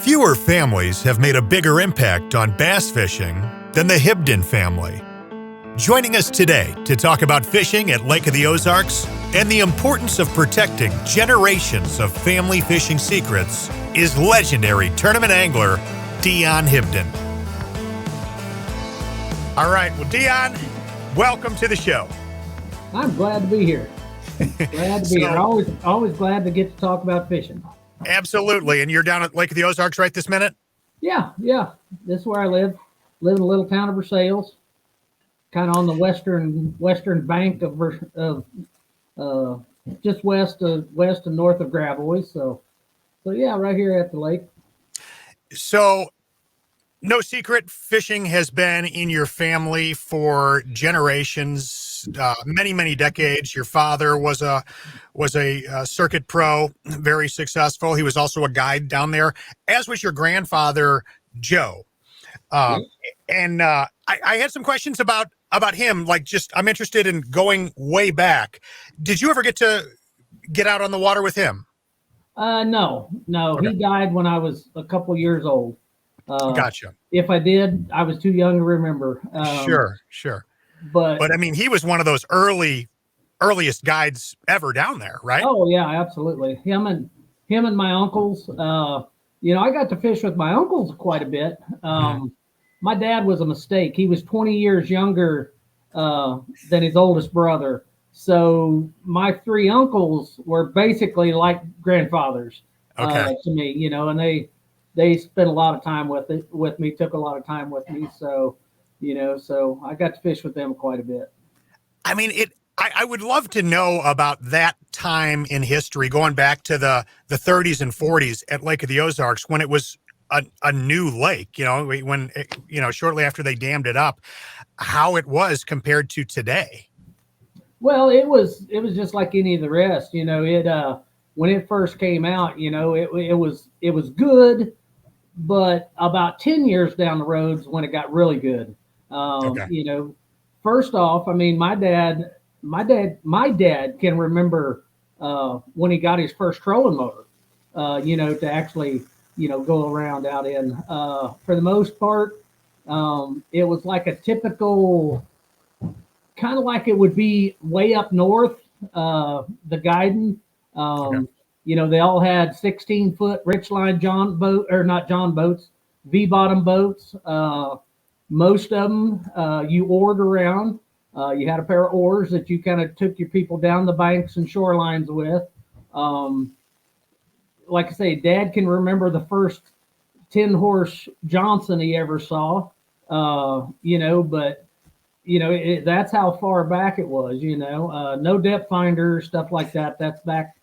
Fewer families have made a bigger impact on bass fishing than the Hibdon family. Joining us today to talk about fishing at Lake of the Ozarks and the importance of protecting generations of family fishing secrets is legendary tournament angler Dion Hibdon. All right, well, Dion, welcome to the show. I'm glad to be here. Glad to be here. Always glad to get to talk about fishing. Absolutely. And you're down at Lake of the Ozarks right this minute? Yeah. This is where I live. Live in a little town of Versailles, kind of on the western bank of just west and north of Gravois. So yeah, right here at the lake. So, no secret, fishing has been in your family for generations, many decades. Your father was a circuit pro, very successful. He was also a guide down there, as was your grandfather, Joe. And I had some questions about him. I'm interested in going way back. Did you ever get out on the water with him? No. Okay. He died when I was a couple years old. Gotcha. If I did, I was too young to remember. Sure. But I mean, he was one of those earliest guides ever down there, right? Oh yeah, absolutely. Him and my uncles. I got to fish with my uncles quite a bit. My dad was a mistake. He was 20 years younger than his oldest brother. So my three uncles were basically like grandfathers to me, and they spent a lot of time with me, took a lot of time with me. So, so I got to fish with them quite a bit. I mean, I would love to know about that time in history, going back to the 30s and 40s at Lake of the Ozarks, when it was a new lake, when shortly after they dammed it up, how it was compared to today. Well, it was just like any of the rest, when it first came out, it was good. But about 10 years down the road is when it got really good. First off, I mean, my dad can remember when he got his first trolling motor, to actually, go around out in. For the most part, it was like a typical, kind of like it would be way up north, the guiding. They all had 16-foot Richline V-bottom boats. Most of them you oared around. You had a pair of oars that you kind of took your people down the banks and shorelines with. Like I say, Dad can remember the first 10-horse Johnson he ever saw. That's how far back it was. No depth finder, stuff like that. That's back,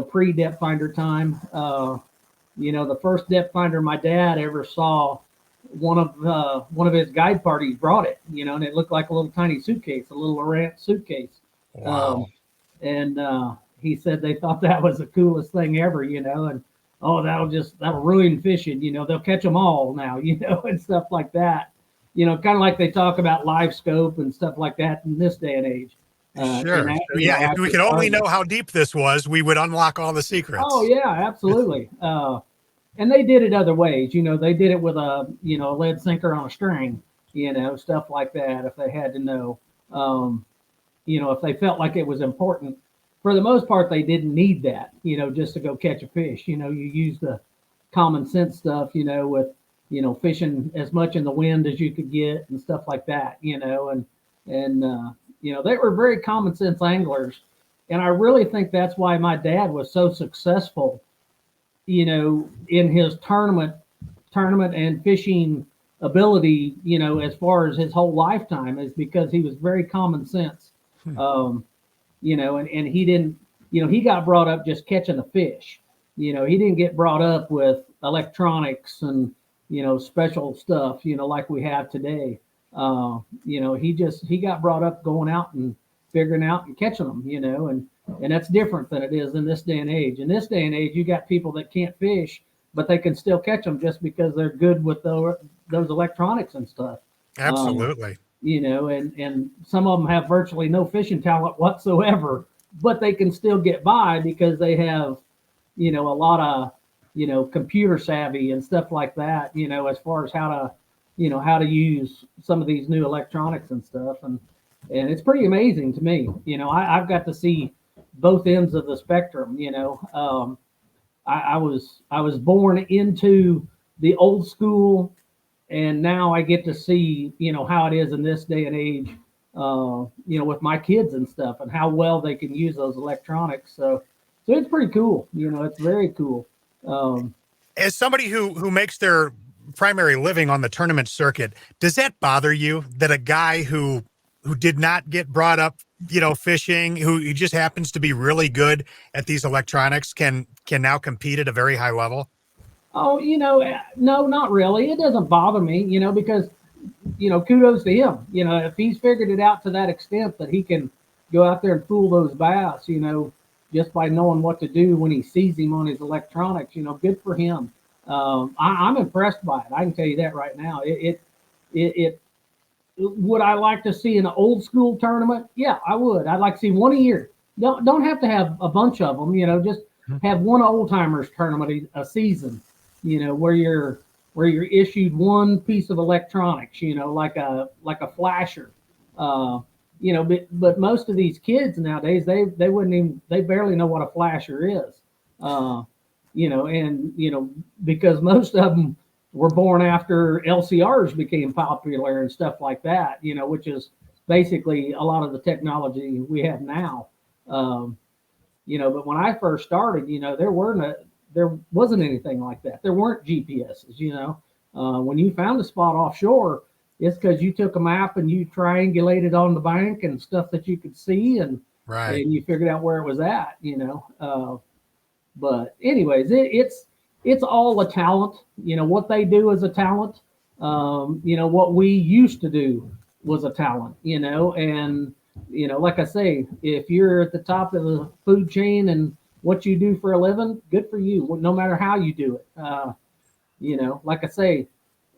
pre-depth finder time. The first depth finder my dad ever saw, one of his guide parties brought it, and it looked like a little tiny suitcase, a little Lorant suitcase. Wow. He said they thought that was the coolest thing ever, and that'll ruin fishing. They'll catch them all now, and stuff like that. Kind of like they talk about live scope and stuff like that in this day and age. Sure. If we could only know how deep this was, we would unlock all the secrets. Oh yeah, absolutely. And they did it other ways. They did it with a lead sinker on a string, stuff like that. If they had to know, if they felt like it was important. For the most part, they didn't need that, just to go catch a fish. You use the common sense stuff, with fishing as much in the wind as you could get and stuff like that. They were very common sense anglers. And I really think that's why my dad was so successful, in his tournament and fishing ability, as far as his whole lifetime, is because he was very common sense. And he didn't, he got brought up just catching a fish. He didn't get brought up with electronics and, special stuff, like we have today. He got brought up going out and figuring out and catching them, and that's different than it is in this day and age. In this day and age, you got people that can't fish, but they can still catch them just because they're good with those electronics and stuff. Absolutely. And some of them have virtually no fishing talent whatsoever, but they can still get by because they have, a lot of, computer savvy and stuff like that, as far as how to use some of these new electronics and stuff. And it's pretty amazing to me. I've got to see both ends of the spectrum. I was born into the old school, and now I get to see how it is in this day and age, with my kids and stuff, and how well they can use those electronics. So it's pretty cool. It's very cool. As somebody who makes their primary living on the tournament circuit, does that bother you that a guy who did not get brought up, fishing, who just happens to be really good at these electronics can now compete at a very high level? Oh, no, not really. It doesn't bother me, because kudos to him. If he's figured it out to that extent that he can go out there and fool those bass, just by knowing what to do when he sees him on his electronics, good for him. I'm impressed by it. I can tell you that right now. It would I like to see an old school tournament? Yeah, I would. I'd like to see one a year. Don't have to have a bunch of them. Just have one old timers tournament a season. Where you're issued one piece of electronics. Like a flasher. But most of these kids nowadays, they barely know what a flasher is. Because most of them were born after LCRs became popular and stuff like that, which is basically a lot of the technology we have now. But when I first started, there wasn't anything like that. There weren't GPSs, when you found a spot offshore, it's because you took a map and you triangulated on the bank and stuff that you could see, and right, and you figured out where it was at, But anyways, it's all a talent. What they do is a talent. What we used to do was a talent. And like I say, if you're at the top of the food chain and what you do for a living, good for you. No matter how you do it. Like I say,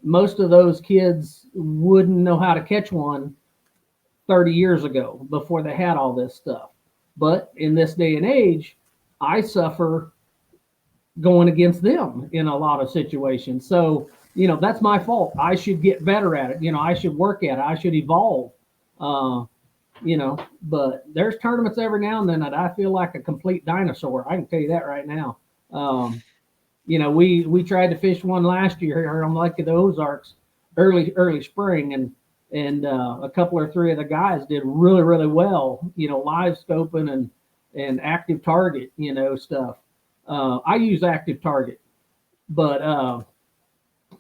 most of those kids wouldn't know how to catch one 30 years ago before they had all this stuff. But in this day and age, I suffer going against them in a lot of situations. So, that's my fault. I should get better at it. I should work at it. I should evolve. But there's tournaments every now and then that I feel like a complete dinosaur. I can tell you that right now. We tried to fish one last year here on Lake of the Ozarks, early spring, and a couple or three of the guys did really, really well. Live scoping and active target, stuff. I use active target, but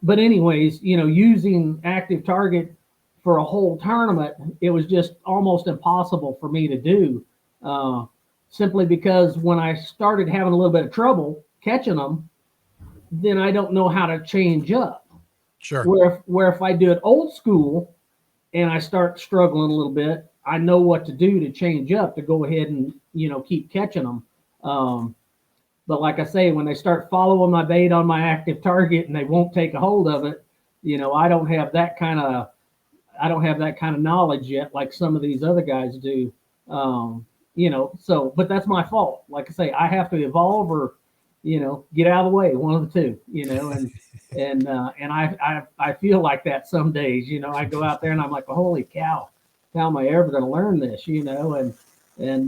anyways, using active target for a whole tournament, it was just almost impossible for me to do, simply because when I started having a little bit of trouble catching them, then I don't know how to change up. Sure. Where if I do it old school and I start struggling a little bit, I know what to do to change up to go ahead and keep catching them. But like I say, when they start following my bait on my active target and they won't take a hold of it, I don't have that kind of knowledge yet, like some of these other guys do. But that's my fault. Like I say, I have to evolve or get out of the way, one of the two, and I feel like that some days. I go out there and I'm like, well, holy cow, how am I ever going to learn this? And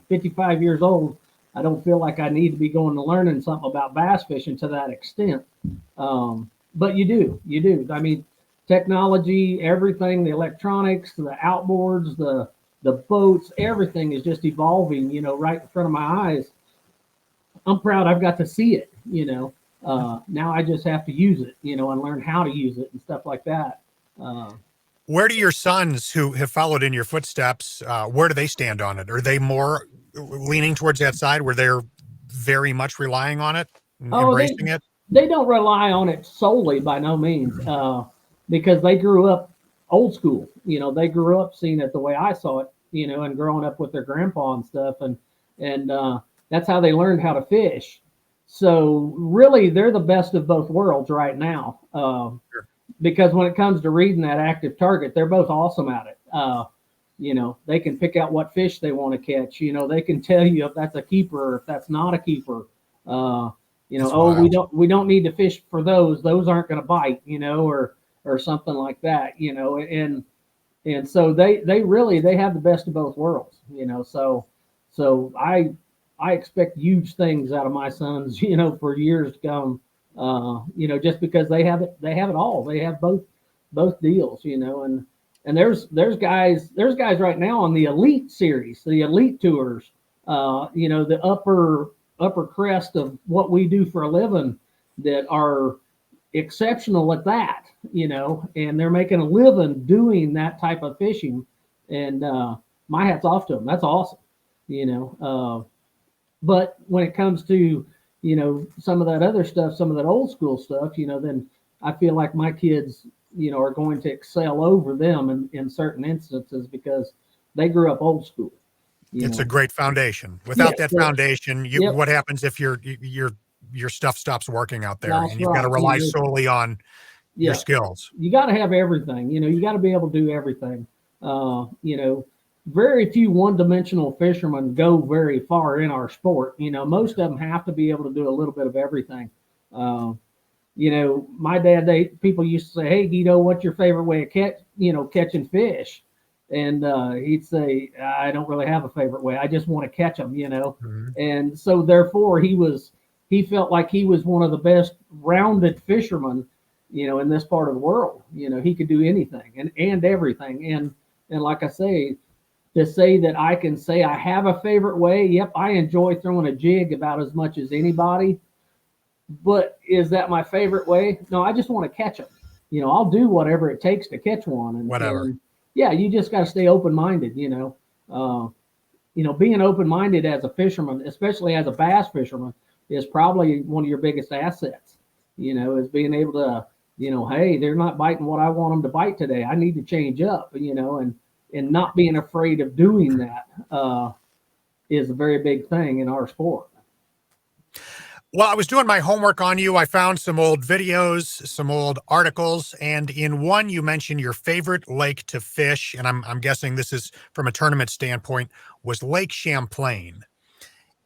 55 years old, I don't feel like I need to be going to learning something about bass fishing to that extent. But you do. I mean, technology, everything, the electronics, the outboards, the boats, everything is just evolving, right in front of my eyes. I'm proud I've got to see it, now I just have to use it, and learn how to use it and stuff like that. Where do your sons who have followed in your footsteps, where do they stand on it? Are they more leaning towards that side where they're very much relying on it, embracing it? They don't rely on it solely, by no means, because they grew up old school. They grew up seeing it the way I saw it, and growing up with their grandpa and stuff. And that's how they learned how to fish. So really, they're the best of both worlds right now. Sure. Because when it comes to reading that active target, they're both awesome at it. They can pick out what fish they want to catch. They can tell you if that's a keeper or if that's not a keeper. You know, That's oh, wild. we don't need to fish for those. Those aren't going to bite, you know, or something like that, you know. And so they really they have the best of both worlds, you know. So I expect huge things out of my sons, you know, for years to come. You know, just because they have it all. They have both deals, you know. And there's guys right now on the elite series, the elite tours, you know, the upper crest of what we do for a living that are exceptional at that, you know, and they're making a living doing that type of fishing. And my hat's off to them. That's awesome, you know. But when it comes to, you know, some of that other stuff, some of that old school stuff, you know, then I feel like my kids, you know, are going to excel over them in certain instances because they grew up old school, you It's a know. great foundation. Yeah, Without that so, foundation, yep, what happens if your stuff stops working out there that's and you've got to right. You rely know, solely on your yeah, skills? you got to have everything. You know, you got to be able to do everything. You know, very few one-dimensional fishermen go very far in our sport. You know, most of them have to be able to do a little bit of everything. Uh, you know, my dad, people used to say, "Hey, Guido, what's your favorite way of catching fish?" And he'd say, "I don't really have a favorite way. I just want to catch them." You know, Mhm. and so therefore he felt like he was one of the best rounded fishermen, you know, in this part of the world. You know, he could do anything and everything. And like I say, to say that I can say I have a favorite way, yep, I enjoy throwing a jig about as much as anybody. But is that my favorite way? No, I just want to catch them. You know, I'll do whatever it takes to catch one. Whatever. And yeah, you just got to stay open minded. You know, being open minded as a fisherman, especially as a bass fisherman, is probably one of your biggest assets. You know, is being able to, you know, hey, they're not biting what I want them to bite today. I need to change up. You know, and not being afraid of doing that is a very big thing in our sport. Well, I was doing my homework on you. I found some old videos, some old articles, and in one you mentioned your favorite lake to fish, and I'm guessing this is from a tournament standpoint, was Lake Champlain.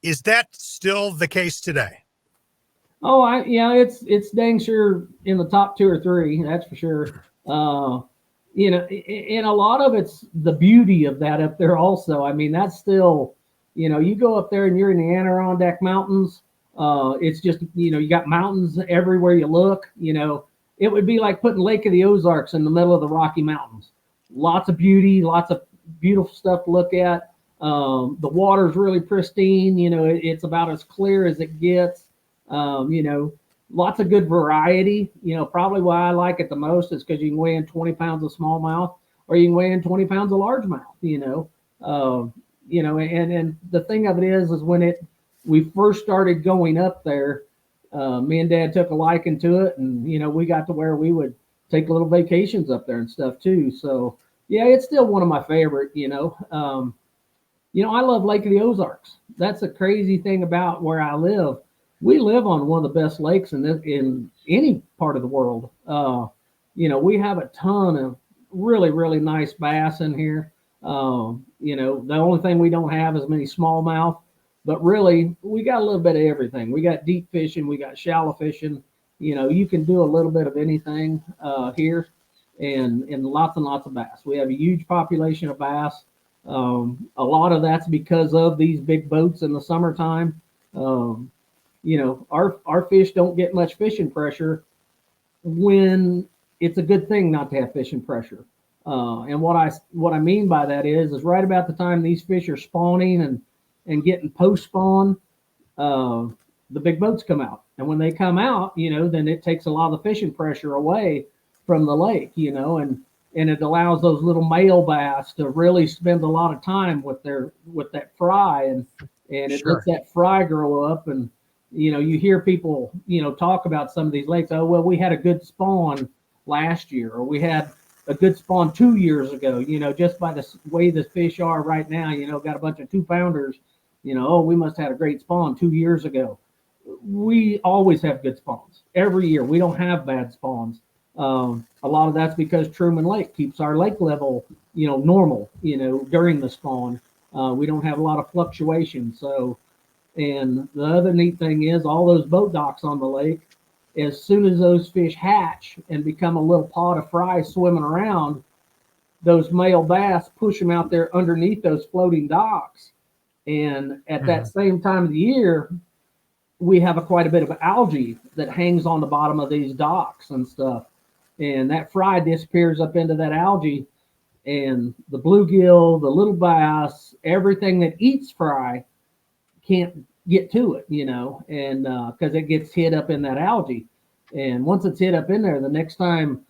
Is that still the case today? Oh, yeah, it's dang sure in the top two or three, that's for sure. Uh, you know, and a lot of it's the beauty of that up there also. I mean, that's still, you know, you go up there and you're in the Adirondack Mountains. It's just, you know, you got mountains everywhere you look. You know, it would be like putting Lake of the Ozarks in the middle of the Rocky Mountains. Lots of beauty, lots of beautiful stuff to look at. The water's really pristine. You know, it's about as clear as it gets. You know, lots of good variety. You know, probably why I like it the most is because you can weigh in 20 pounds of smallmouth or you can weigh in 20 pounds of largemouth, you know, and the thing of it is when we first started going up there, me and dad took a liking to it and, you know, we got to where we would take little vacations up there and stuff too. So yeah, it's still one of my favorite, you know. You know, I love Lake of the Ozarks. That's a crazy thing about where I live. We live on one of the best lakes in any part of the world. You know, we have a ton of really, really nice bass in here. You know, the only thing we don't have is many smallmouth, but really we got a little bit of everything. We got deep fishing, we got shallow fishing. You know, you can do a little bit of anything here, and lots of bass. We have a huge population of bass. A lot of that's because of these big boats in the summertime. Um, you know, our fish don't get much fishing pressure when it's a good thing not to have fishing pressure. And what I mean by that is right about the time these fish are spawning and getting post spawn, uh, the big boats come out. And when they come out, you know, then it takes a lot of the fishing pressure away from the lake, you know, and it allows those little male bass to really spend a lot of time with that fry and it lets Sure. that fry grow up. And you know, you hear people, you know, talk about some of these lakes. Oh, well, we had a good spawn last year, or we had a good spawn 2 years ago. You know, just by the way the fish are right now, you know, got a bunch of 2 pounders. You know, oh, we must have had a great spawn 2 years ago. We always have good spawns every year. We don't have bad spawns. A lot of that's because Truman Lake keeps our lake level, you know, normal. You know, during the spawn, we don't have a lot of fluctuation. So And the other neat thing is all those boat docks on the lake, as soon as those fish hatch and become a little pod of fry swimming around, those male bass push them out there underneath those floating docks. And at that same time of the year, we have quite a bit of algae that hangs on the bottom of these docks and stuff. And that fry disappears up into that algae, and the bluegill, the little bass, everything that eats fry can't get to it, and because it gets hid up in that algae. And once it's hid up in there, the next time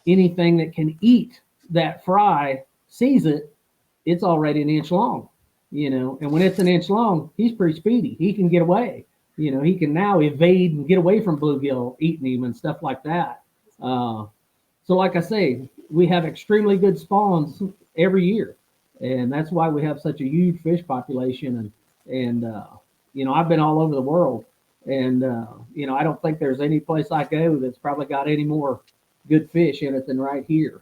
anything that can eat that fry sees it, it's already an inch long, and when it's an inch long, he's pretty speedy. He can get away. He can now evade and get away from bluegill eating him and stuff like that. So like I say, we have extremely good spawns every year, and that's why we have such a huge fish population. And I've been all over the world, and I don't think there's any place I go that's probably got any more good fish in it than right here.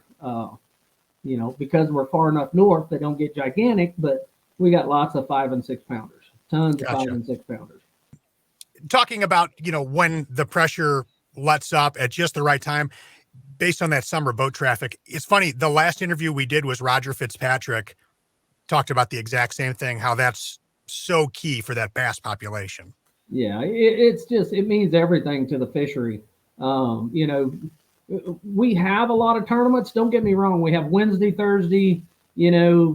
Because we're far enough north, they don't get gigantic, but we got lots of 5 and 6 pounders, tons of 5 and 6 pounders. Talking about, when the pressure lets up at just the right time, based on that summer boat traffic. It's funny. The last interview we did was Roger Fitzpatrick talked about the exact same thing, how that's so key for that bass population. Yeah, it means everything to the fishery. We have a lot of tournaments. Don't get me wrong. We have Wednesday, Thursday,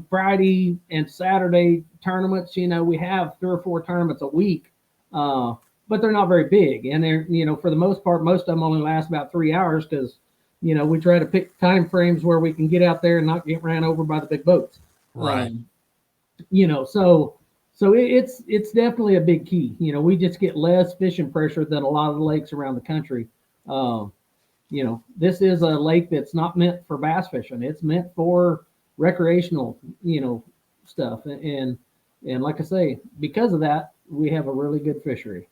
Friday and Saturday tournaments. We have 3 or 4 tournaments a week, but they're not very big. And they're, for the most part, most of them only last about 3 hours because, we try to pick time frames where we can get out there and not get ran over by the big boats. Right. So it's definitely a big key. We just get less fishing pressure than a lot of the lakes around the country. This is a lake that's not meant for bass fishing. It's meant for recreational, stuff. And like I say, because of that, we have a really good fishery.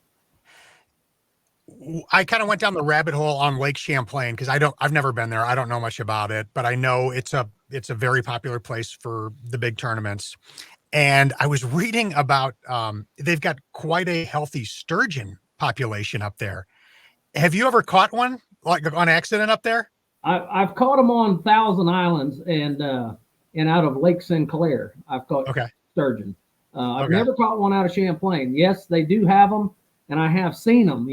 I kind of went down the rabbit hole on Lake Champlain because I've never been there. I don't know much about it, but I know it's a very popular place for the big tournaments. And I was reading about, they've got quite a healthy sturgeon population up there. Have you ever caught one like on accident up there? I've caught them on Thousand Islands and out of Lake Sinclair. I've caught sturgeon. I've never caught one out of Champlain. Yes, they do have them, and I have seen them.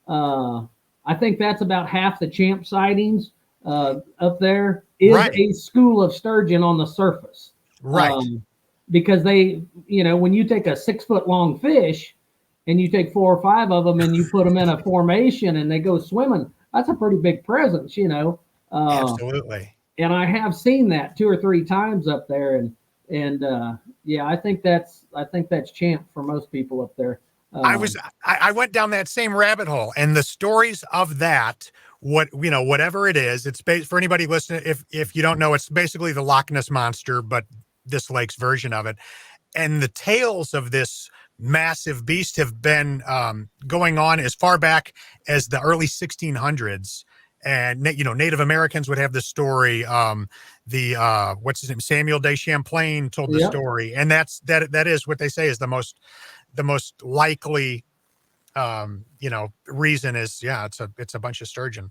I think that's about half the Champ sightings up there is a school of sturgeon on the surface. Right. Because they, when you take a 6 foot long fish and you take 4 or 5 of them and you put them in a formation and they go swimming, that's a pretty big presence, Absolutely. And I have seen that 2 or 3 times up there, and I think that's Champ for most people up there. I went down that same rabbit hole, and the stories of that, whatever it is, it's for anybody listening. If you don't know, it's basically the Loch Ness Monster, but this lake's version of it. And the tales of this massive beast have been going on as far back as the early 1600s. And, Native Americans would have this story. What's his name? Samuel de Champlain told the story. And that is what they say is the most likely, reason is, it's a bunch of sturgeon.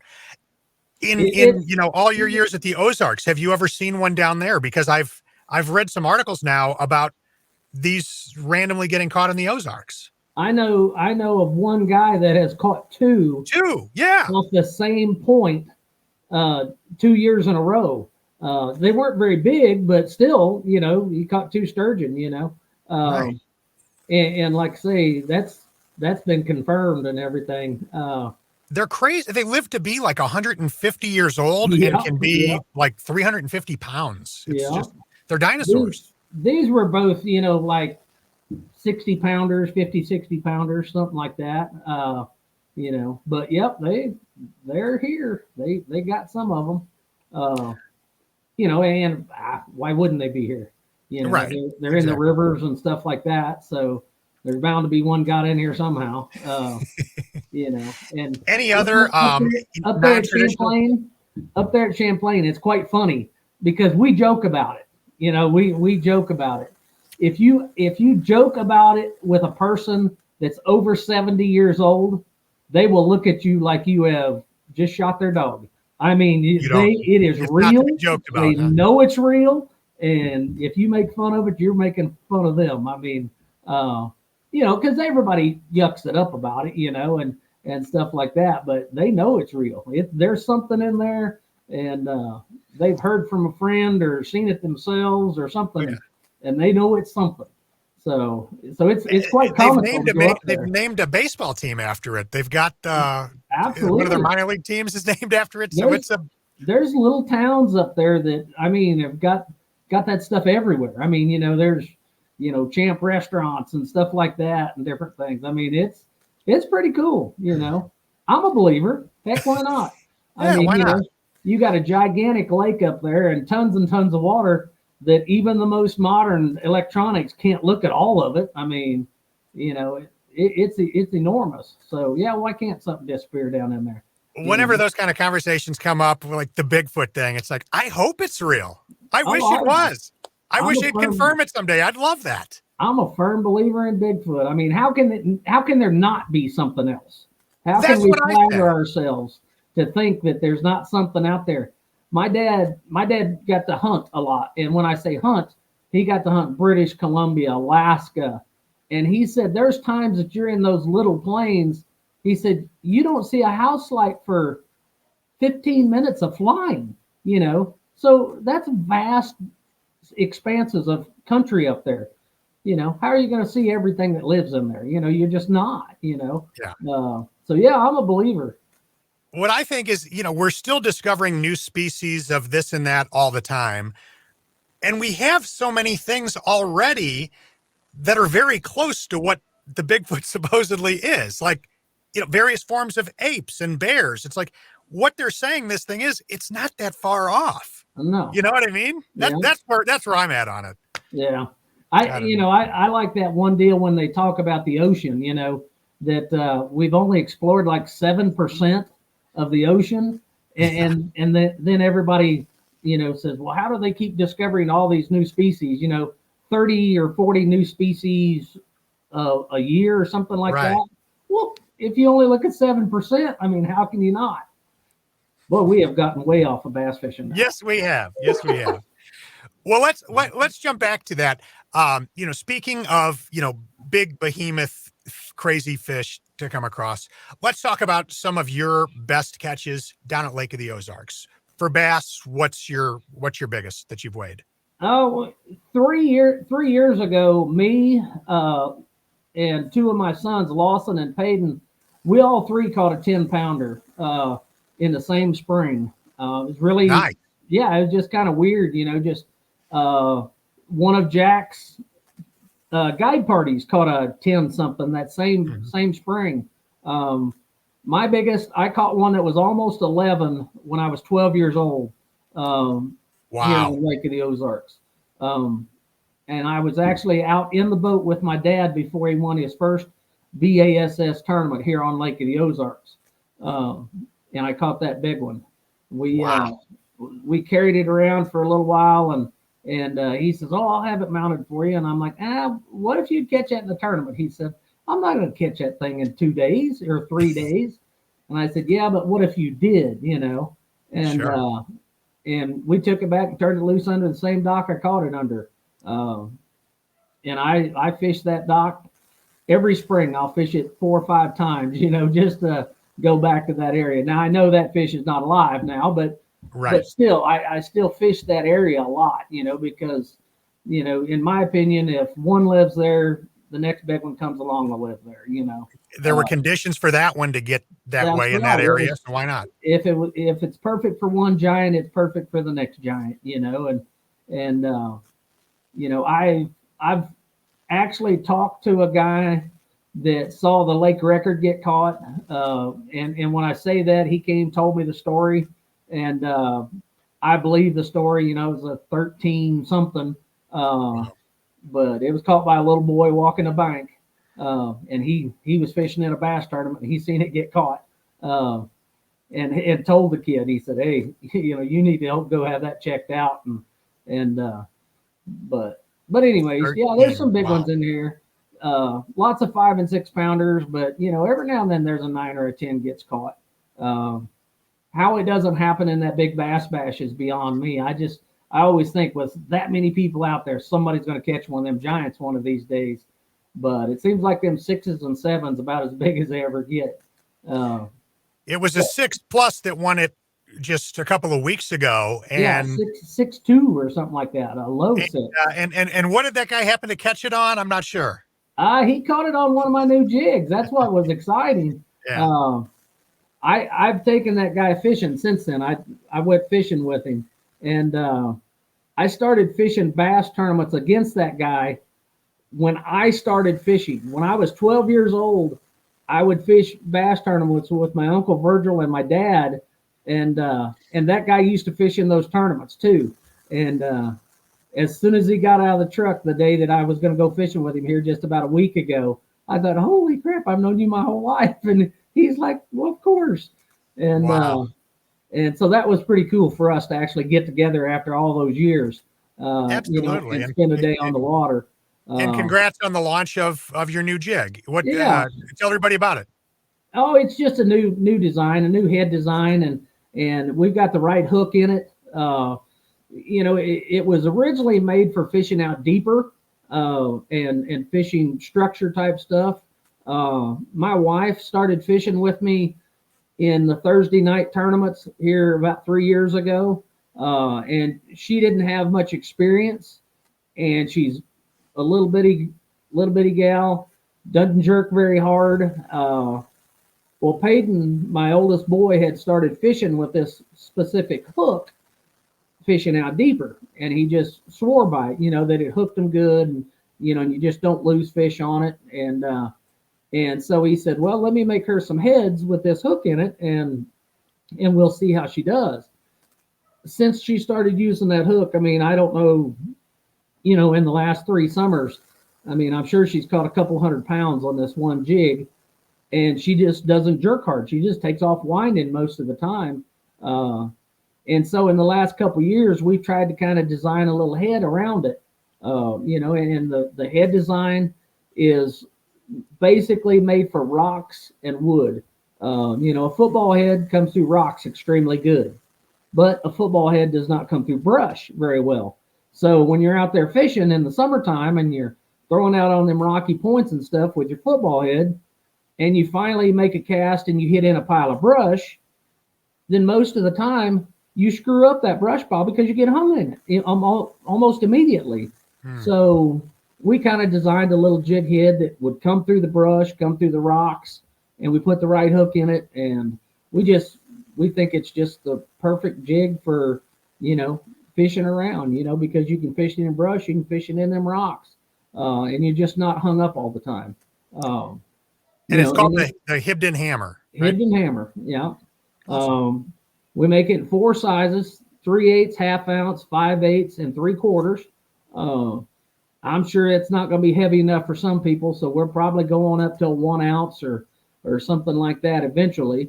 In all your years at the Ozarks, have you ever seen one down there? Because I've read some articles now about these randomly getting caught in the Ozarks. I know of one guy that has caught two, off the same point, 2 years in a row. They weren't very big, but still, he caught 2 sturgeon, Right. And like I say, that's been confirmed and everything. They're crazy. They live to be like 150 years old and can be like 350 pounds. It's just, they're dinosaurs. These were both, like 60 pounders, 50, 60 pounders, something like that. But they're here. They got some of them, and why wouldn't they be here? Right. They're in the rivers and stuff like that. So there's bound to be one got in here somehow, and any other, up there at Champlain, it's quite funny because we joke about it. We joke about it. if you joke about it with a person that's over 70 years old, they will look at you like you have just shot their dog. I mean, it is it's real. Not to be joked about, They huh? know it's real, and if you make fun of it, you're making fun of them. I mean, because everybody yucks it up about it, and stuff like that. But they know it's real. There's something in there, and they've heard from a friend or seen it themselves or something, Yeah. and they know it's something. So it's quite comical to go up They've there. named a baseball team after it. They've got one of their Absolutely. minor league teams is named after it. So There's it's a there's little towns up there that have got that stuff everywhere. I mean, there's Champ restaurants and stuff like that and different things. I mean, it's pretty cool. I'm a believer. Heck, why not? I yeah. mean, Why not? you got a gigantic lake up there and tons of water that even the most modern electronics can't look at all of it. I mean, it's enormous. So yeah, why can't something disappear down in there? Whenever those kind of conversations come up, like the Bigfoot thing, it's like, I hope it's real. I wish it was. I wish they'd confirm it someday. I'd love that. I'm a firm believer in Bigfoot. I mean, how can there not be something else? How That's can we what I flatter said. ourselves to think that there's not something out there? My dad got to hunt a lot, and when I say hunt, he got to hunt British Columbia, Alaska, and he said there's times that you're in those little planes. He said you don't see a house light for 15 minutes of flying. So that's vast expanses of country up there. How are you going to see everything that lives in there? You're just not. Yeah. So yeah, I'm a believer. What I think is, we're still discovering new species of this and that all the time. And we have so many things already that are very close to what the Bigfoot supposedly is. Like, various forms of apes and bears. It's like what they're saying this thing is, it's not that far off. No. You know what I mean? Yeah. That's where I'm at on it. Yeah. I like that one deal when they talk about the ocean, that we've only explored like 7% of the ocean. And then everybody, says, well, how do they keep discovering all these new species? 30 or 40 new species a year or something like Right. that. Well, if you only look at 7%, I mean, how can you not? Well, we have gotten way off of bass fishing now. Yes, we have. Well, let's jump back to that. Speaking of, big behemoth, crazy fish to come across, let's talk about some of your best catches down at Lake of the Ozarks. For bass, what's your biggest that you've weighed? Oh, 3 years ago, me and two of my sons, Lawson and Payton, we all three caught a 10-pounder in the same spring. It was really nice. Yeah, it was just kind of weird, just one of Jack's guide parties caught a 10 something that same spring. My biggest, I caught one that was almost 11 when I was 12 years old. Wow. Here on Lake of the Ozarks. And I was actually out in the boat with my dad before he won his first BASS tournament here on Lake of the Ozarks. And I caught that big one. We carried it around for a little while, and he says, "Oh, I'll have it mounted for you." And I'm like, what if you catch that in the tournament? He said, "I'm not going to catch that thing in 2 days or 3 days." And I said, "Yeah, but what if you did, And sure. And we took it back and turned it loose under the same dock I caught it under. And I fish that dock every spring. I'll fish it 4 or 5 times, just to go back to that area. Now I know that fish is not alive now, but still, I still fish that area a lot, because, in my opinion, if one lives there, the next big one comes along to live there, There were conditions for that one to get that way in that area, so why not? If it's perfect for one giant, it's perfect for the next giant, I've actually talked to a guy that saw the lake record get caught, and when I say that, he came told me the story, and I believe the story. It was a 13 something, but it was caught by a little boy walking a bank. And he was fishing in a bass tournament, and he seen it get caught, and told the kid. He said, "Hey, you need to go have that checked out." But But anyways, yeah, there's 13. some big Wow. ones in here. Lots of 5 and 6 pounders, but every now and then there's a 9 or a 10 gets caught. Um, how it doesn't happen in that big bass bash is beyond me. I always think with that many people out there, somebody's going to catch one of them giants one of these days. But it seems like them 6s and 7s about as big as they ever get. Uh, It was a 6+ that won it just a couple of weeks ago, yeah, and 6'2" or something like that. A low and, 6. and what did that guy happen to catch it on? I'm not sure. He caught it on one of my new jigs. That's what was exciting. Yeah. Uh, I've taken that guy fishing since then. I went fishing with him, and I started fishing bass tournaments against that guy when I started fishing. When I was 12 years old, I would fish bass tournaments with my uncle Virgil and my dad, and that guy used to fish in those tournaments too. And as soon as he got out of the truck the day that I was going to go fishing with him here just about a week ago, I thought, holy crap, I've known you my whole life. And he's like, well, of course. And Wow. and so that was pretty cool for us to actually get together after all those years, Absolutely. and spend a day on the water. And Uh, congrats on the launch of your new jig. What yeah. tell everybody about it. Oh, it's just a new design, a new head design, and we've got the right hook in it. It was originally made for fishing out deeper, and fishing structure type stuff. My wife started fishing with me in the Thursday night tournaments here about 3 years ago, and she didn't have much experience, and she's a little bitty gal, doesn't jerk very hard. Well, Peyton, my oldest boy, had started fishing with this specific hook, fishing out deeper, and he just swore by it, that it hooked him good, and you just don't lose fish on it, and so he said, well, let me make her some heads with this hook in it, and we'll see how she does. Since she started using that hook, I mean, I don't know, in the last 3 summers, I mean, I'm sure she's caught a couple 100 pounds on this one jig, and she just doesn't jerk hard. She just takes off winding most of the time. And so in the last couple of years, we've tried to kind of design a little head around it. And the head design is basically made for rocks and wood. A football head comes through rocks extremely good, but a football head does not come through brush very well. So when you're out there fishing in the summertime and you're throwing out on them rocky points and stuff with your football head, and you finally make a cast and you hit in a pile of brush, then most of the time you screw up that brush pile because you get hung in it almost immediately. So we kind of designed a little jig head that would come through the brush, come through the rocks, and we put the right hook in it. And we think it's just the perfect jig for, fishing around, because you can fish it in brush, you can fish it in them rocks, and you're just not hung up all the time. And it's called the Hibdon hammer. Right? Hibdon hammer, yeah. Awesome. We make it in 4 sizes: 3/8, ½ ounce, 5/8, and 3/4. I'm sure it's not going to be heavy enough for some people, so we're probably going up till 1 ounce or something like that eventually.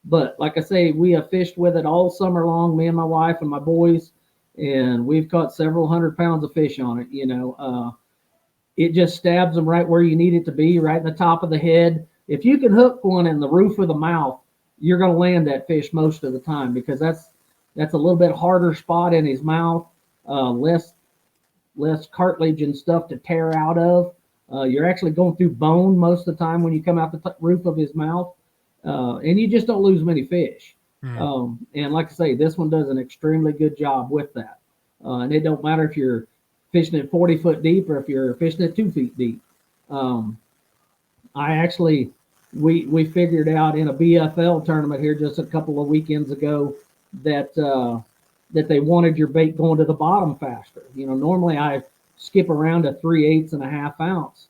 But like I say, we have fished with it all summer long, me and my wife and my boys, and we've caught several 100 pounds of fish on it. It just stabs them right where you need it to be, right in the top of the head. If you can hook one in the roof of the mouth, you're going to land that fish most of the time, because that's a little bit harder spot in his mouth, less cartilage and stuff to tear out of. You're actually going through bone most of the time when you come out the roof of his mouth, and you just don't lose many fish. And like I say, this one does an extremely good job with that. And it don't matter if you're fishing it 40 foot deep or if you're fishing it 2 feet deep. We figured out in a BFL tournament here just a couple of weekends ago that they wanted your bait going to the bottom faster. Normally I skip around to 3/8 and ½ ounce.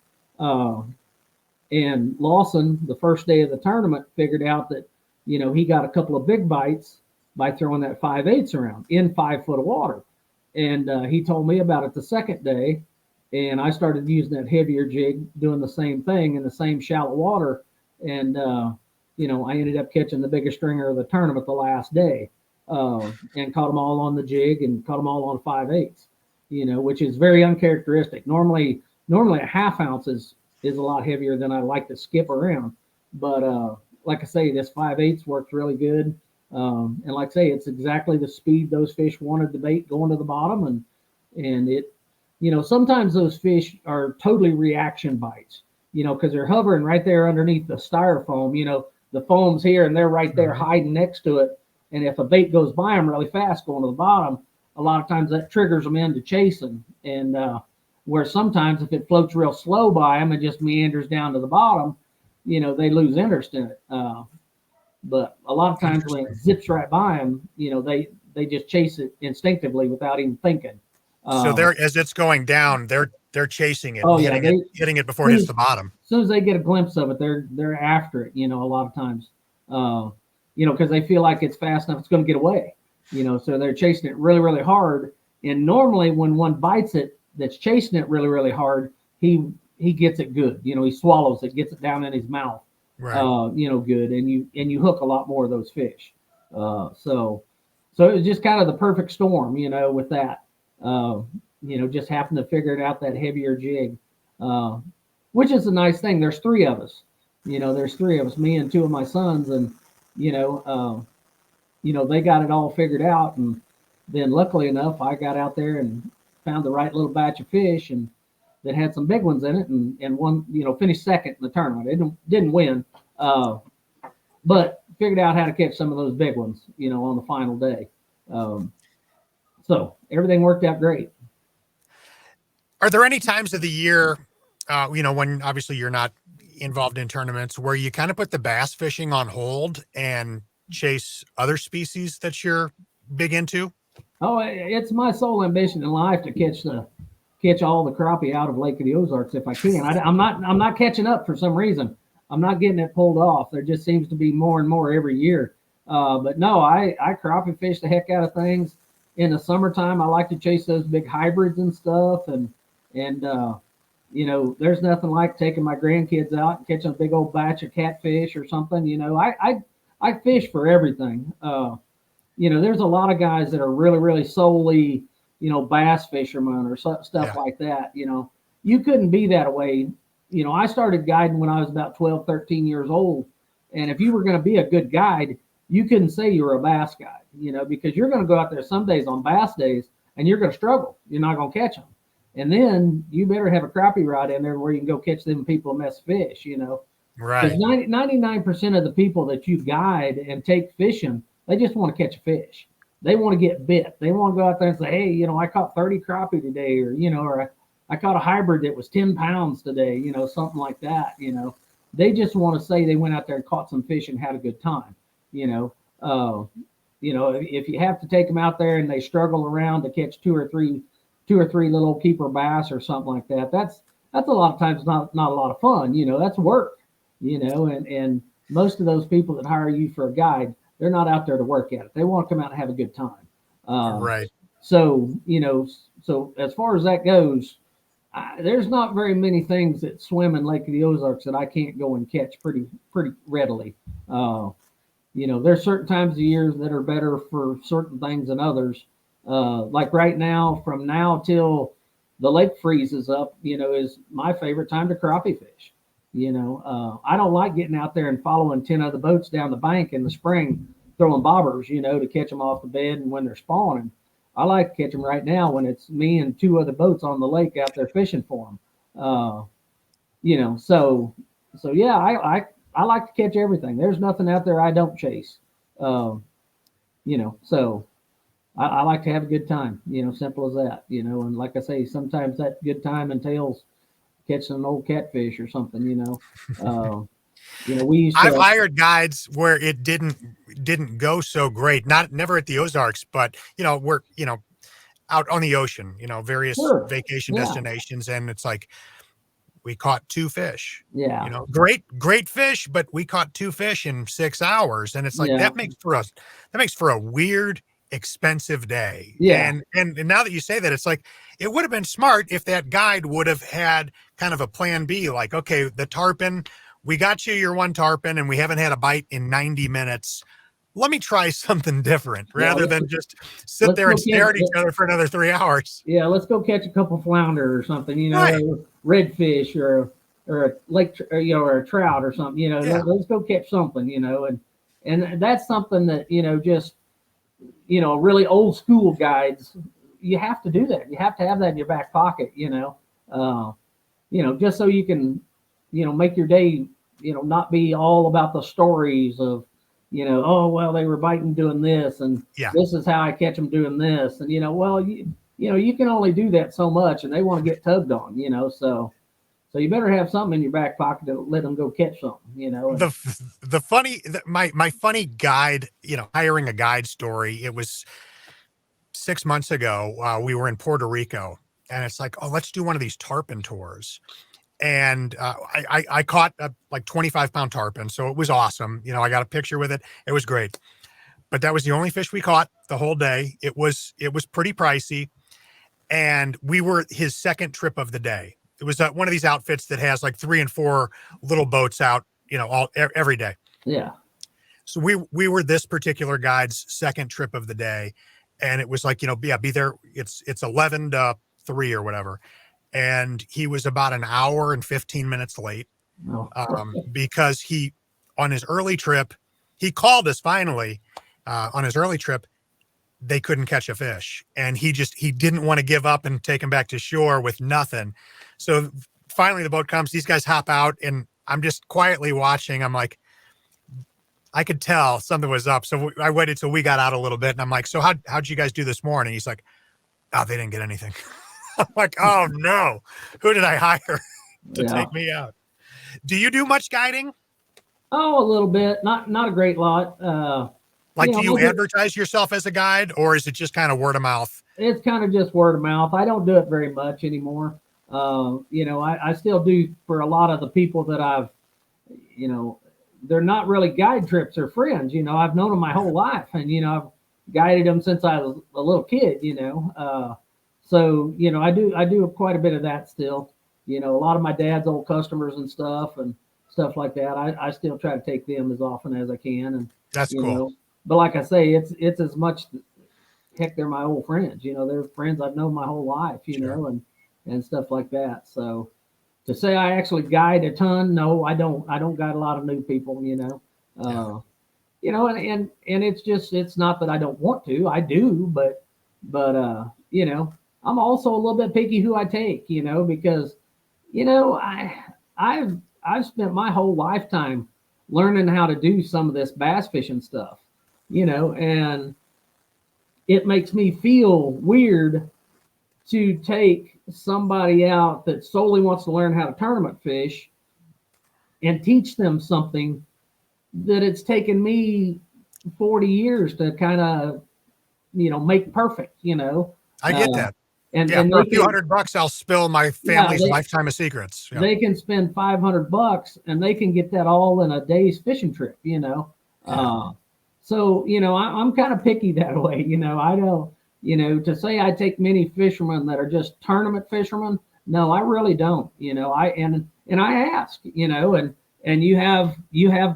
And Lawson, the first day of the tournament, figured out that, he got a couple of big bites by throwing that 5/8 around in 5 foot of water. And he told me about it the second day, and I started using that heavier jig, doing the same thing in the same shallow water. And, I ended up catching the biggest stringer of the tournament the last day, and caught them all on the jig and caught them all on 5/8. which is very uncharacteristic. Normally a half ounce is a lot heavier than I like to skip around. But like I say, this 5/8 works really good. And like I say, it's exactly the speed those fish wanted the bait going to the bottom. And it, sometimes those fish are totally reaction bites, because they're hovering right there underneath the styrofoam. The foam's here and they're right there hiding next to it. And if a bait goes by them really fast going to the bottom, a lot of times that triggers them into chasing. And where sometimes if it floats real slow by them and just meanders down to the bottom, they lose interest in it. But a lot of times when it zips right by them, they just chase it instinctively without even thinking. So they're, as it's going down, they're chasing it, hitting it before it hits the bottom. As soon as they get a glimpse of it, they're after it. A lot of times, because they feel like it's fast enough, it's going to get away. So they're chasing it really, really hard. And normally, when one bites it, that's chasing it really, really hard, he gets it good. He swallows it, gets it down in his mouth. Right. Good, and you hook a lot more of those fish. So it was just kind of the perfect storm, with that. Just happened to figure it out, that heavier jig, which is a nice thing. There's three of us, me and two of my sons, and they got it all figured out. And then luckily enough, I got out there and found the right little batch of fish and that had some big ones in it, and one, finished second in the tournament. It didn't win, but figured out how to catch some of those big ones, on the final day. So everything worked out great. Are there any times of the year, when obviously you're not involved in tournaments, where you kind of put the bass fishing on hold and chase other species that you're big into? Oh, it's my sole ambition in life to catch all the crappie out of Lake of the Ozarks if I can. I'm not catching up for some reason. I'm not getting it pulled off. There just seems to be more and more every year. But no, I crappie fish the heck out of things. In the summertime, I like to chase those big hybrids and stuff. And there's nothing like taking my grandkids out and catching a big old batch of catfish or something. I fish for everything. There's a lot of guys that are really, really solely, bass fishermen or stuff like that. You couldn't be that way. I started guiding when I was about 12, 13 years old. And if you were going to be a good guide, you couldn't say you were a bass guide, because you're going to go out there some days on bass days and you're going to struggle. You're not going to catch them. And then you better have a crappie rod in there where you can go catch them people mess fish, Right. Because 99% of the people that you guide and take fishing, they just want to catch a fish. They want to get bit. They want to go out there and say, hey, I caught 30 crappie today, or I caught a hybrid that was 10 pounds today, something like that. They just want to say they went out there and caught some fish and had a good time. If you have to take them out there and they struggle around to catch two or three little keeper bass or something like that, that's a lot of times not a lot of fun. That's work. And most of those people that hire you for a guide, they're not out there to work at it. They want to come out and have a good time. Right. So as far as that goes, there's not very many things that swim in Lake of the Ozarks that I can't go and catch pretty readily. There's certain times of years that are better for certain things than others. Like right now, from now till the lake freezes up, is my favorite time to crappie fish. I don't like getting out there and following 10 other boats down the bank in the spring, throwing bobbers, to catch them off the bed and when they're spawning. I like to catch them right now when it's me and two other boats on the lake out there fishing for them. So yeah, I like to catch everything. There's nothing out there I don't chase. So I like to have a good time, simple as that, and like I say, sometimes that good time entails catching an old catfish or something, we used to, I've hired guides where it didn't go so great. Never at the Ozarks, but we're out on the ocean, various vacation destinations, and it's like we caught 2 fish. Yeah. Great fish, but we caught 2 fish in 6 hours, and it's like that makes for a weird, expensive day. Yeah. And now that you say that, it's like it would have been smart if that guide would have had kind of a plan B, like, okay, the tarpon, we got you your one tarpon and we haven't had a bite in 90 minutes. let me try something different Yeah, rather than just sit let's there go and stare at each catch. other for another 3 hours. Yeah, let's go catch a couple flounder or something. Right. Or redfish or a lake, or a trout or something. Yeah. Let's go catch something. And that's something that just really old school guides. You have to do that. You have to have that in your back pocket. Just so you can, make your day, not be all about the stories of, oh, well, they were biting doing this, and Yeah. this is how I catch them doing this. And, well, you can only do that so much, and they want to get tugged on, so you better have something in your back pocket to let them go catch something. And The funny, my funny guide, hiring a guide story. It was 6 months ago. We were in Puerto Rico, and it's like, oh, let's do one of these tarpon tours. And I caught a like 25-pound tarpon, so it was awesome. I got a picture with it. It was great. But that was the only fish we caught the whole day. It was pretty pricey, and we were his second trip of the day. It was one of these outfits that has like 3 and 4 little boats out, every day. yeah, So we were this particular guide's second trip of the day, and it was like, yeah, be there. It's 11 to 3 or whatever, and he was about an hour and 15 minutes late, no, because on his early trip, he called us finally. On his early trip, they couldn't catch a fish, and he didn't want to give up and take him back to shore with nothing. So finally the boat comes, these guys hop out, and I'm just quietly watching. I'm like, I could tell something was up. So I waited till we got out a little bit, and I'm like, so how'd you guys do this morning? He's like, oh, they didn't get anything. I'm like, oh no, who did I hire to yeah. take me out? Do you do much guiding? Oh, a little bit, not a great lot. Like, do you advertise yourself as a guide, or is it just kind of word of mouth? It's kind of just word of mouth. I don't do it very much anymore. I still do for a lot of the people that I've, they're not really guide trips or friends. I've known them my whole life, and I've guided them since I was a little kid. So I do quite a bit of that still. A lot of my dad's old customers and stuff like that. I still try to take them as often as I can, and That's you cool. know, but like I say, it's as much. Heck, they're my old friends. They're friends I've known my whole life. Sure. And stuff like that. So to say I actually guide a ton, no, I don't. I don't guide a lot of new people. Yeah. And it's not that I don't want to. I do, but I'm also a little bit picky who I take. Because I've spent my whole lifetime learning how to do some of this bass fishing stuff. And it makes me feel weird to take somebody out that solely wants to learn how to tournament fish and teach them something that it's taken me 40 years to kind of, make perfect, I get uh, that. and, Yeah. and For they a few can, $100, I'll spill my yeah, family's lifetime of secrets. Yeah. they can spend $500 and they can get that all in a day's fishing trip, Yeah. So, I'm kind of picky that way. I don't, to say I take many fishermen that are just tournament fishermen. No, I really don't. And I ask, and you have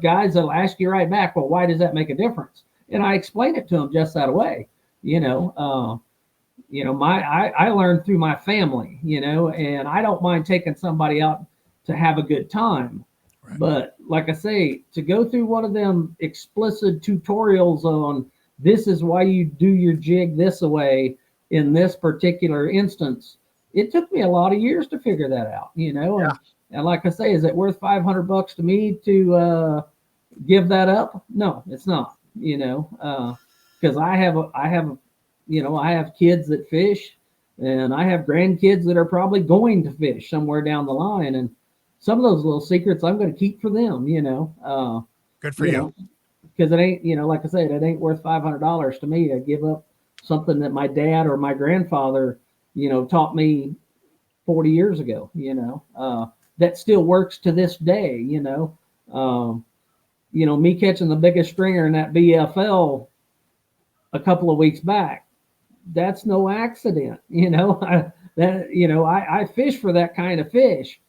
guys that'll ask you right back, well, why does that make a difference? And I explain it to them just that way. I learned through my family, and I don't mind taking somebody out to have a good time. Right. But like I say, to go through one of them explicit tutorials on this is why you do your jig this way in this particular instance, it took me a lot of years to figure that out, Yeah. and like I say, is it worth $500 to me to give that up? No, it's not, because I have kids that fish, and I have grandkids that are probably going to fish somewhere down the line, and some of those little secrets I'm going to keep for them, Good for you you. know, because it ain't, like I said, it ain't worth $500 to me to give up something that my dad or my grandfather, taught me 40 years ago, that still works to this day, me catching the biggest stringer in that BFL a couple of weeks back, that's no accident, I fish for that kind of fish,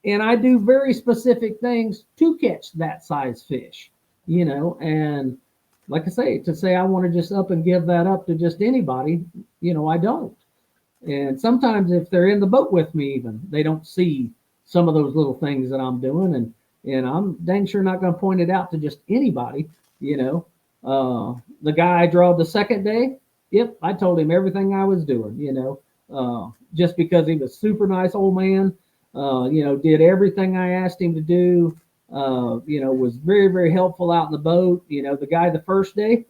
and I do very specific things to catch that size fish, and like I say, to say I want to just up and give that up to just anybody, I don't. And sometimes if they're in the boat with me, even they don't see some of those little things that I'm doing, and I'm dang sure not going to point it out to just anybody. You know, the guy I drawed the second day, yep, I told him everything I was doing. Just because he was super nice old man, did everything I asked him to do. Was very very helpful out in the boat. The guy the first day,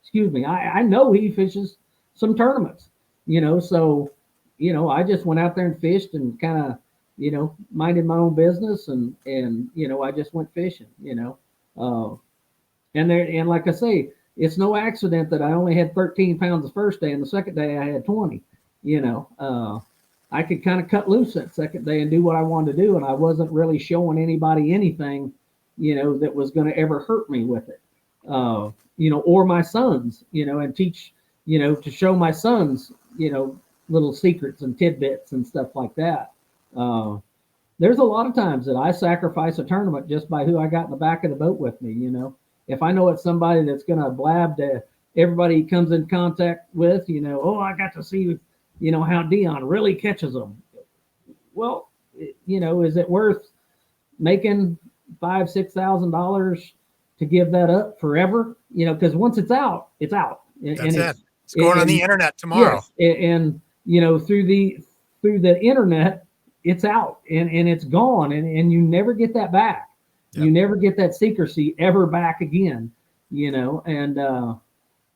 excuse me, I know he fishes some tournaments, so, I just went out there and fished and kind of, minded my own business and, I just went fishing, and like I say, it's no accident that I only had 13 pounds the first day and the second day I had 20, I could kind of cut loose that second day and do what I wanted to do. And I wasn't really showing anybody anything, that was going to ever hurt me with it, or my sons, and teach, to show my sons, little secrets and tidbits and stuff like that. There's a lot of times that I sacrifice a tournament just by who I got in the back of the boat with me. If I know it's somebody that's going to blab to everybody he comes in contact with, oh, I got to see, how Dion really catches them. Well, is it worth making $5,000-$6,000 to give that up forever? Because once it's out, it's out. That's it. It's going on the internet tomorrow. Yes, and through the internet, it's out and it's gone, and you never get that back. Yep. You never get that secrecy ever back again. And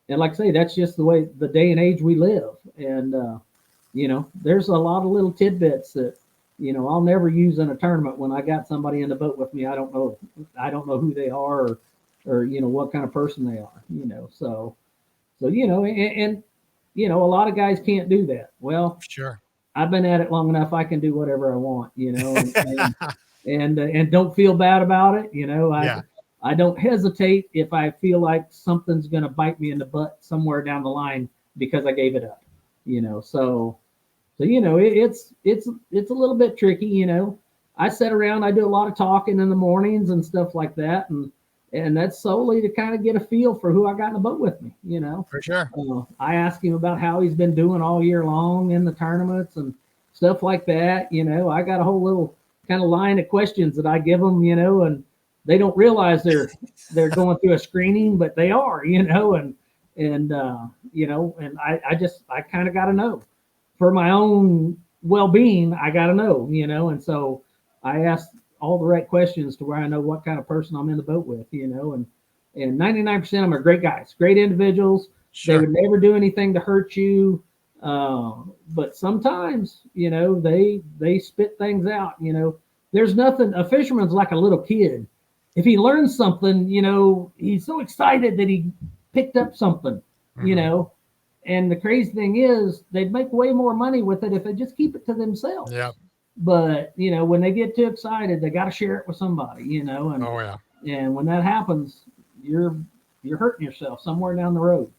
like I say, that's just the way the day and age we live. And there's a lot of little tidbits that I'll never use in a tournament when I got somebody in the boat with me. I don't know who they are or what kind of person they are. So and a lot of guys can't do that. Well, sure. I've been at it long enough. I can do whatever I want, and don't feel bad about it. I don't hesitate if I feel like something's going to bite me in the butt somewhere down the line because I gave it up, so it's a little bit tricky. I sit around, I do a lot of talking in the mornings and stuff like that. And that's solely to kind of get a feel for who I got in the boat with me, For sure. I ask him about how he's been doing all year long in the tournaments and stuff like that. I got a whole little kind of line of questions that I give them, and they don't realize they're going through a screening, but they are, and I kind of got to know for my own well-being. I got to know, and so I ask all the right questions to where I know what kind of person I'm in the boat with, and 99% of them are great guys, great individuals. Sure. They would never do anything to hurt you. But sometimes, they spit things out, there's nothing. A fisherman's like a little kid. If he learns something, he's so excited that he picked up something, and the crazy thing is they'd make way more money with it if they just keep it to themselves. Yeah. But when they get too excited, they got to share it with somebody, and oh yeah, and when that happens, you're hurting yourself somewhere down the road.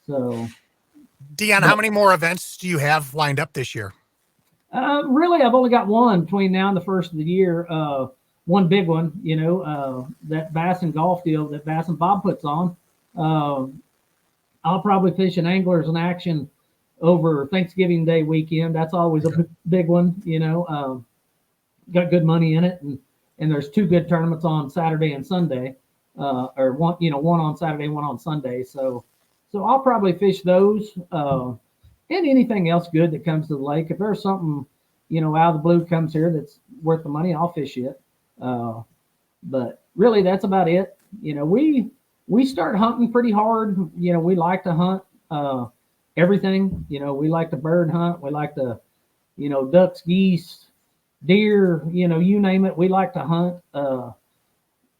So, Dion, how many more events do you have lined up this year? Really, I've only got one between now and the first of the year. One big one, that Bass and Golf deal that Bass and Bob puts on. I'll probably fish an Anglers in Action over Thanksgiving Day weekend. That's always a big one, got good money in it. And there's two good tournaments on Saturday and Sunday, or one on Saturday, one on Sunday. So I'll probably fish those, and anything else good that comes to the lake. If there's something, out of the blue comes here that's worth the money, I'll fish it. But really that's about it. We start hunting pretty hard. We like to hunt, everything. We like to bird hunt. We like to, ducks, geese, deer, you name it. We like to hunt.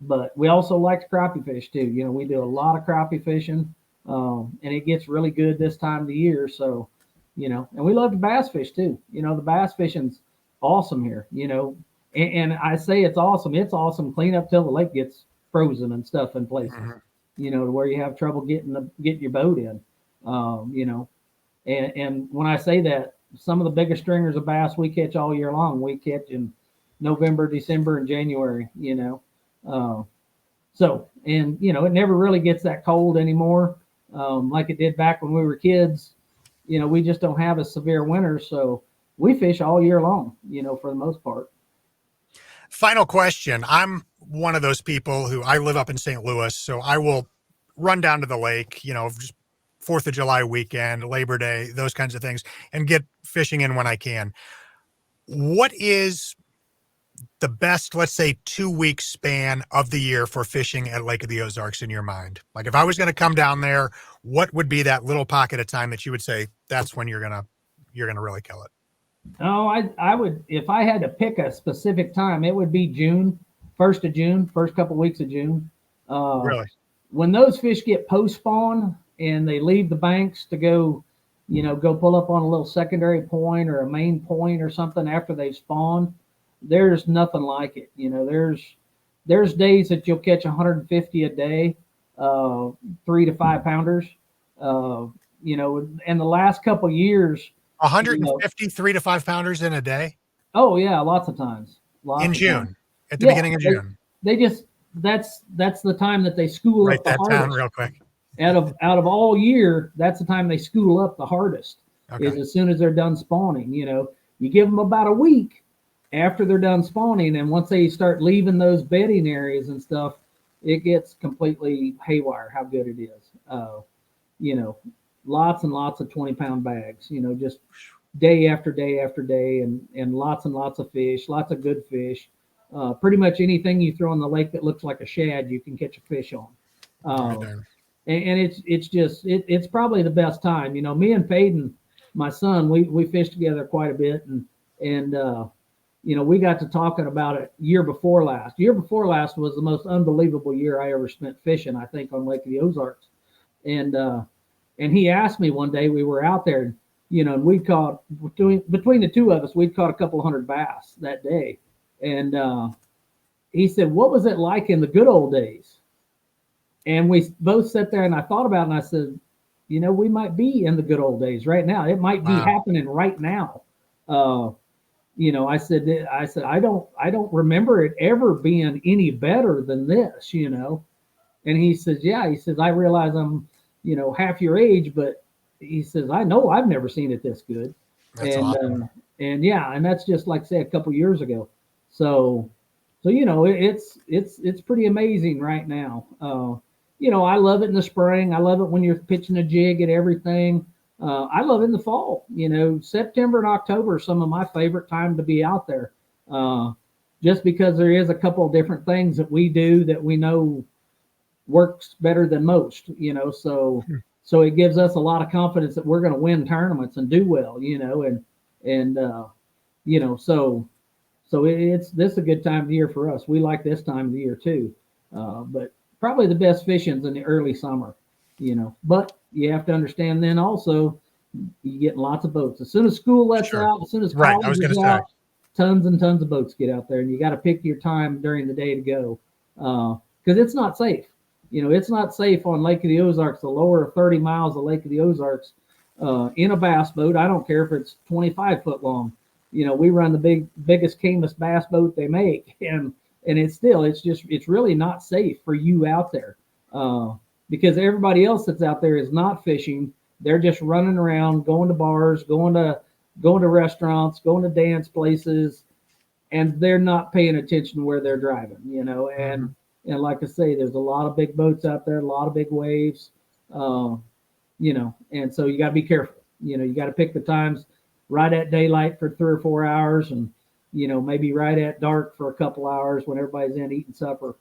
But we also like to crappie fish too. We do a lot of crappie fishing, and it gets really good this time of the year. So, and we love to bass fish too. The bass fishing's awesome here, and I say it's awesome. It's awesome clean up till the lake gets frozen and stuff in places, to where you have trouble getting your boat in. And when I say that, some of the biggest stringers of bass we catch all year long, we catch in November, December, and January, So and it never really gets that cold anymore, like it did back when we were kids. We just don't have a severe winter, so we fish all year long, for the most part. Final question. I'm one of those people who I live up in St. Louis, so I will run down to the lake, just 4th of July weekend, Labor Day, those kinds of things, and get fishing in when I can. What is the best, let's say, 2-week span of the year for fishing at Lake of the Ozarks in your mind? Like if I was going to come down there, what would be that little pocket of time that you would say that's when you're going to really kill it? Oh, I would, if I had to pick a specific time, it would be June, 1st of June, first couple weeks of June. Really? When those fish get post spawn and they leave the banks to go, go pull up on a little secondary point or a main point or something after they've spawned, there's nothing like it. There's days that you'll catch 150 a day, 3 to 5 pounders. And the last couple years, 150 3 to 5 pounders in a day? Oh yeah, lots of times. In June, at the beginning of June. They just that's the time that they school Write up the that hardest. down real quick. Out of all year, that's the time they school up the hardest. Okay. Is as soon as they're done spawning. You give them about a week after they're done spawning, and once they start leaving those bedding areas and stuff, it gets completely haywire how good it is. Lots and lots of 20-pound bags. Just day after day after day, and lots of fish, lots of good fish. Pretty much anything you throw in the lake that looks like a shad, you can catch a fish on. And it's probably the best time. Me and Peyton, my son, we fished together quite a bit, and we got to talking about it year before last. Year before last was the most unbelievable year I ever spent fishing, I think, on Lake of the Ozarks. And he asked me one day, we were out there, and we caught, between the two of us, we'd caught a couple hundred bass that day. And he said, what was it like in the good old days? And we both sat there, and I thought about it, and I said, we might be in the good old days right now. It might be happening right now. I said, I don't remember it ever being any better than this, And he says, yeah, he says, I realize I'm, half your age, but he says, I know I've never seen it this good. That's awesome. And that's just like say a couple years ago. So it's pretty amazing right now. I love it in the spring. I love it when you're pitching a jig and everything. I love it in the fall. September and October are some of my favorite time to be out there. Just because there is a couple of different things that we do that we know works better than most, so it gives us a lot of confidence that we're going to win tournaments and do well, so this is a good time of the year for us. We like this time of the year too, but probably the best fishing's in the early summer, but you have to understand then also you get lots of boats. As soon as school lets out, as soon as college is out, tons and tons of boats get out there, and you got to pick your time during the day to go, because it's not safe. It's not safe on Lake of the Ozarks, the lower 30 miles of Lake of the Ozarks, in a bass boat. I don't care if it's 25 foot long. We run the biggest Camus bass boat they make, and it's really not safe for you out there, because everybody else that's out there is not fishing. They're just running around, going to bars, going to restaurants, going to dance places, and they're not paying attention to where they're driving, and like I say, there's a lot of big boats out there, a lot of big waves, and so you got to be careful. You got to pick the times right at daylight for 3 or 4 hours, and maybe right at dark for a couple hours when everybody's in eating supper,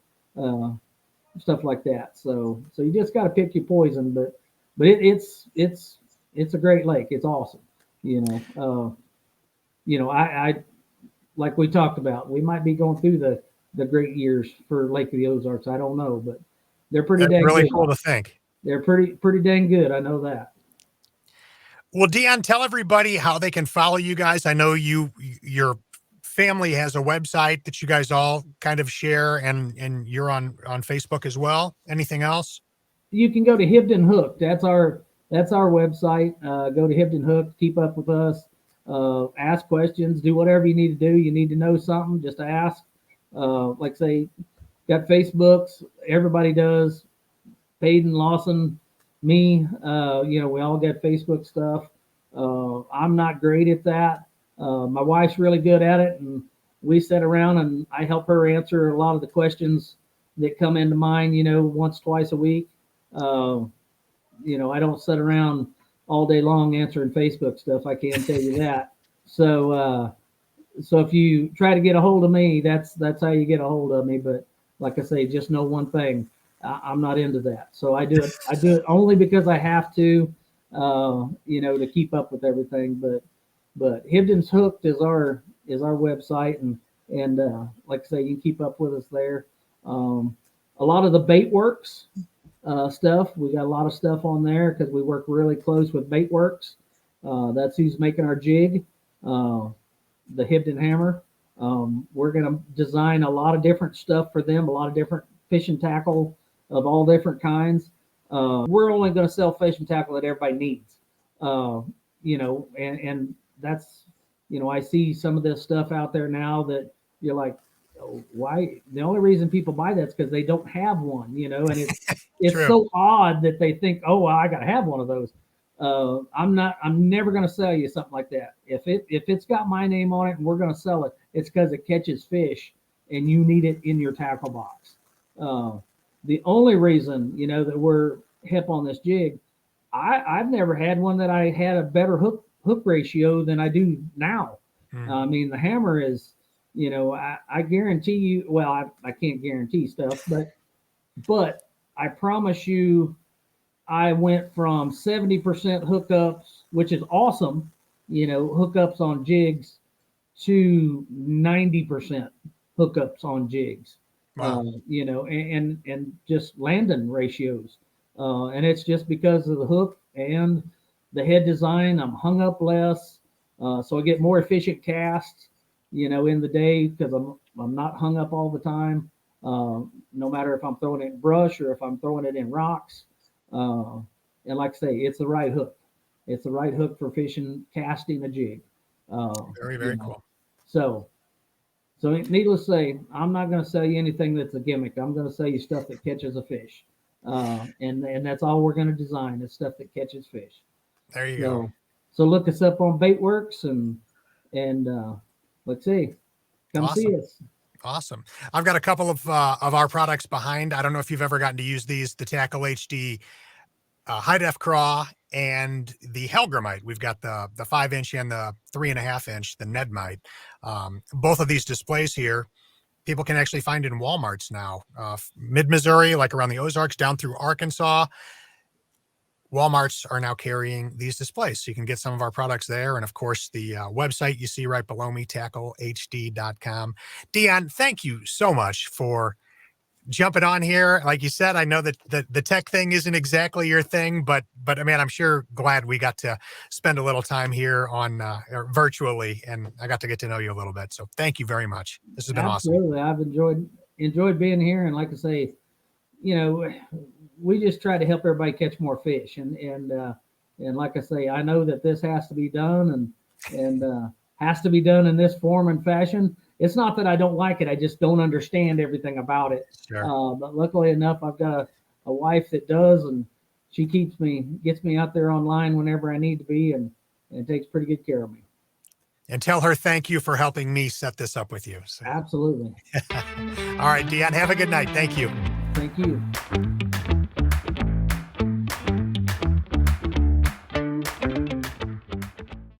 stuff like that. So you just got to pick your poison, but it's a great lake. It's awesome. I like we talked about, we might be going through the great years for Lake of the Ozarks. I don't know, but they're pretty dang really good. Cool to think. They're pretty dang good. I know that. Well, Dion, tell everybody how they can follow you guys. I know your family has a website that you guys all kind of share, and you're on Facebook as well. Anything else? You can go to Hibdon Hook. That's our website. Go to Hibdon Hook. Keep up with us. Ask questions. Do whatever you need to do. You need to know something, just ask. Like say, got Facebooks. Everybody does. Payton, Lawson, me. We all got Facebook stuff. I'm not great at that. My wife's really good at it, and we sit around and I help her answer a lot of the questions that come into mind. Once, twice a week. I don't sit around all day long answering Facebook stuff. I can't tell you that. So if you try to get a hold of me, that's how you get a hold of me. But like I say, just know one thing: I'm not into that. So I do it. I do it only because I have to, to keep up with everything. But Hibdon's Hooked is our website, and like I say, you can keep up with us there. A lot of the bait works stuff. We got a lot of stuff on there because we work really close with Baitworks. That's who's making our jig, the Hibdon hammer. We're going to design a lot of different stuff for them, a lot of different fishing tackle of all different kinds. We're only going to sell fishing tackle that everybody needs. And that's, I see some of this stuff out there now that you're like, oh, why? The only reason people buy that's because they don't have one, and it's so odd that they think, oh, well, I got to have one of those. I'm never going to sell you something like that. If it's got my name on it and we're going to sell it, it's because it catches fish and you need it in your tackle box. The only reason, that we're hip on this jig, I've never had one that I had a better hook ratio than I do now. I mean, the hammer is, I guarantee you, well, I can't guarantee stuff, but I promise you, I went from 70% hookups, which is awesome, hookups on jigs, to 90% hookups on jigs. Wow. And just landing ratios. And it's just because of the hook and the head design. I'm hung up less, so I get more efficient casts, in the day because I'm not hung up all the time. No matter if I'm throwing it in brush or if I'm throwing it in rocks. And like I say, it's the right hook. It's the right hook for fishing, casting a jig. Very, very cool. So needless to say, I'm not going to sell you anything that's a gimmick. I'm going to sell you stuff that catches a fish. And that's all we're going to design is stuff that catches fish. There you go. So look us up on Baitworks and let's see. Come see us. Awesome. I've got a couple of our products behind. I don't know if you've ever gotten to use these, the Tackle HD high def craw and the Helgramite. We've got the 5-inch and the 3.5-inch, the Nedmite. Both of these displays here, people can actually find in Walmarts now. Mid-Missouri, like around the Ozarks, down through Arkansas. Walmarts are now carrying these displays, so you can get some of our products there. And of course, the website you see right below me, tacklehd.com. Dion, thank you so much for jumping on here. Like you said, I know that the tech thing isn't exactly your thing, but I mean, I'm sure glad we got to spend a little time here on virtually, and I got to get to know you a little bit. So thank you very much. This has been Absolutely. awesome. I've enjoyed being here, and like I say, we just try to help everybody catch more fish, and like I say, I know that this has to be done, and has to be done in this form and fashion. It's not that I don't like it; I just don't understand everything about it. Sure. But luckily enough, I've got a wife that does, and she gets me out there online whenever I need to be, and takes pretty good care of me. And tell her thank you for helping me set this up with you. So. Absolutely. All right, Dion, have a good night. Thank you. Thank you.